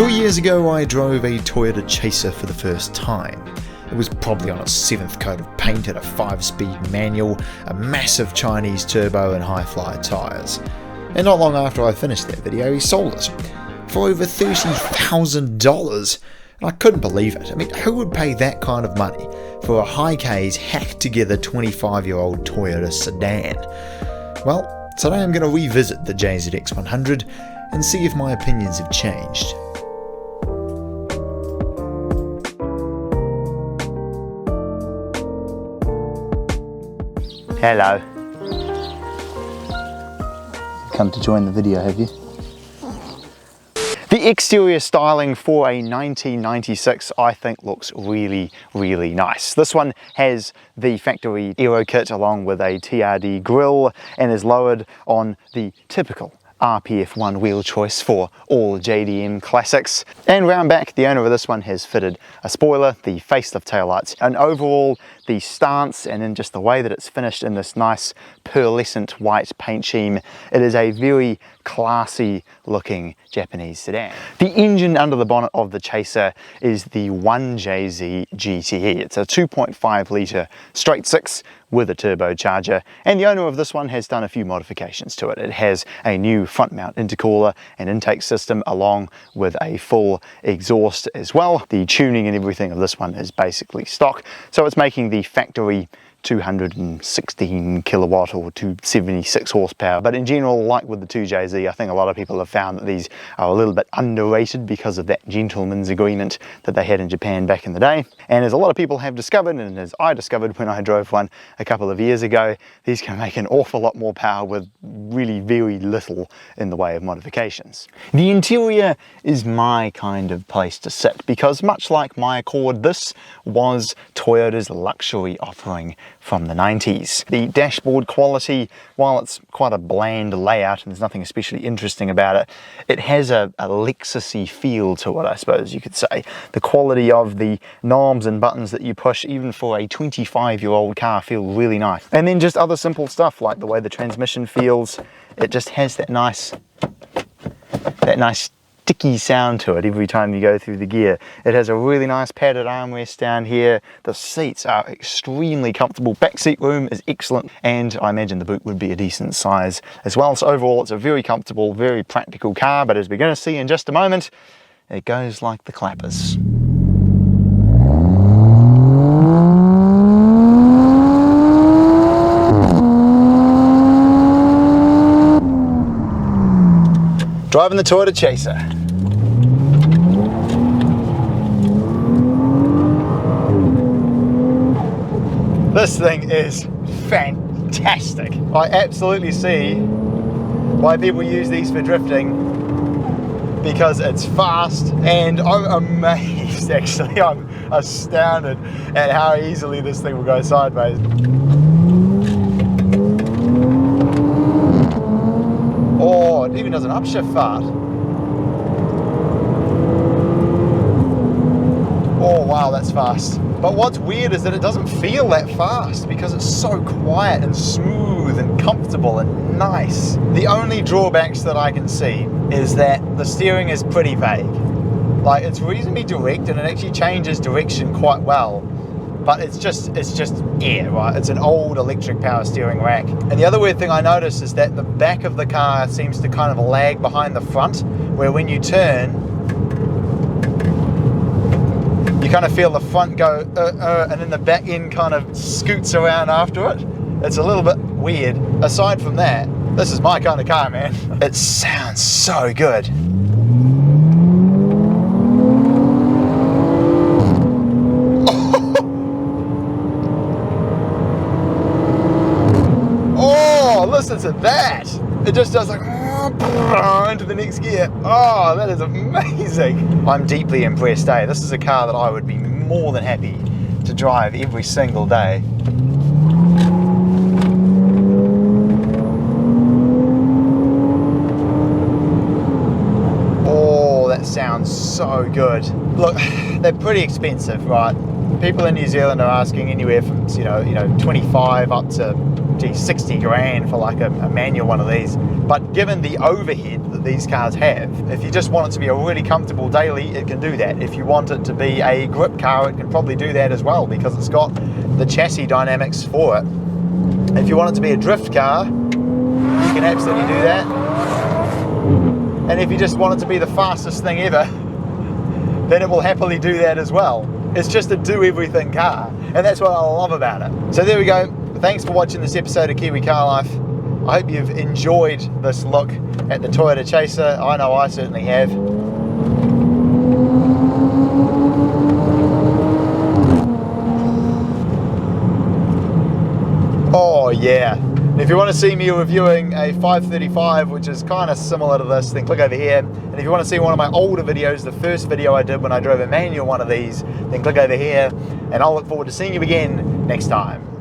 3 years ago I drove a Toyota Chaser for the first time. It was probably on its 7th coat of paint, at a 5-speed manual, a massive Chinese turbo and high-fly tyres. And not long after I finished that video, he sold it for over $30,000. And I couldn't believe it. I mean, who would pay that kind of money for a high-Ks, hacked-together 25-year-old Toyota sedan? Well, today I'm going to revisit the JZX100 and see if my opinions have changed. Hello. Come to join the video, have you? The exterior styling for a 1996 I think looks really nice. This one has the factory aero kit along with a TRD grille and is lowered on the typical RPF1 wheel choice for all JDM classics. And round back, the owner of this one has fitted a spoiler, the facelift taillights, and overall the stance and in just the way that it's finished in this nice pearlescent white paint scheme, it is a very classy looking Japanese sedan. The engine under the bonnet of the Chaser is the 1JZ GTE. It's a 2.5 litre straight six with a turbocharger, and the owner of this one has done a few modifications to it. It has a new front mount intercooler and intake system along with a full exhaust as well. The tuning and everything of this one is basically stock, so it's making the factory 216 kilowatt or 276 horsepower. But in general, like with the 2JZ, I think a lot of people have found that these are a little bit underrated because of that gentleman's agreement that they had in Japan back in the day. And as a lot of people have discovered, and as I discovered when I drove one a couple of years ago, these can make an awful lot more power with really very little in the way of modifications. The interior is my kind of place to sit because, much like my Accord, this was Toyota's luxury offering from the 90s. The dashboard quality, while it's quite a bland layout and there's nothing especially interesting about it, it has a Lexus-y feel to it, I suppose you could say. The quality of the knobs and buttons that you push, even for a 25-year-old car, feel really nice. And then just other simple stuff like the way the transmission feels. It just has that nice sticky sound to it every time you go through the gear. It has a really nice padded armrest down here. The seats are extremely comfortable. Back seat room is excellent, and I imagine the boot would be a decent size as well. So overall, it's a very comfortable, very practical car, but as we're going to see in just a moment, it goes like the clappers. Driving the Toyota Chaser. This thing is fantastic. I absolutely see why people use these for drifting, because it's fast, and I'm amazed, actually. I'm astounded at how easily this thing will go sideways. Oh, it even does an upshift fart. Oh wow, that's fast. But what's weird is that it doesn't feel that fast because it's so quiet and smooth and comfortable and nice. The only drawbacks that I can see is that the steering is pretty vague. Like, it's reasonably direct and it actually changes direction quite well. But it's just air, right? It's an old electric power steering rack. And the other weird thing I noticed is that the back of the car seems to kind of lag behind the front, where when you turn, you kind of feel the front go, and then the back end kind of scoots around after it. It's a little bit weird. Aside from that, this is my kind of car, man. It sounds so good. Listen to that. It just does like into the next gear. Oh, that is amazing. I'm deeply impressed, eh? This is a car that I would be more than happy to drive every single day. Oh, that sounds so good. Look, they're pretty expensive, right? People in New Zealand are asking anywhere from 25 up to 60 grand for like a manual one of these. But given the overhead that these cars have, if you just want it to be a really comfortable daily, it can do that. If you want it to be a grip car, it can probably do that as well, because it's got the chassis dynamics for it. If you want it to be a drift car, you can absolutely do that. And if you just want it to be the fastest thing ever, then it will happily do that as well. It's just a do-everything car, and that's what I love about it. So there we go. Thanks for watching this episode of Kiwi Car Life. I hope you've enjoyed this look at the Toyota Chaser. I know I certainly have. Oh yeah. And if you want to see me reviewing a 535, which is kind of similar to this, then click over here. And if you want to see one of my older videos, the first video I did when I drove a manual one of these, then click over here. And I'll look forward to seeing you again next time.